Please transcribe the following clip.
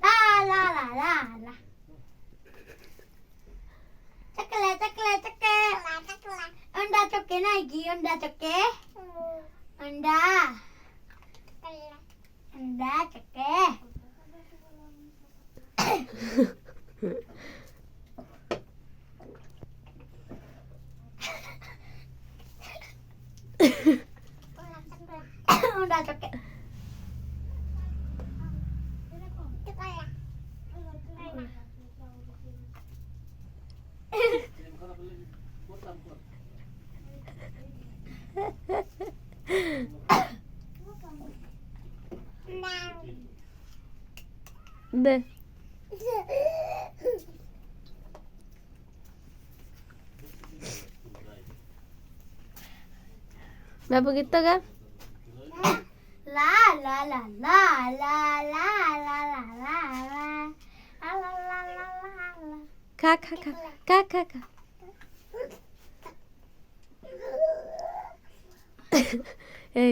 ला ला ला ला ला चकले चकले चकले अंडा चक्के नाही की अंडा चक्के अंडा अंडा चक्के अंडा चक्के दे बाबू गीतं गा ला ला ला ला ला ला ला ला ला ला ला ला खा खा खा खा खा खा ए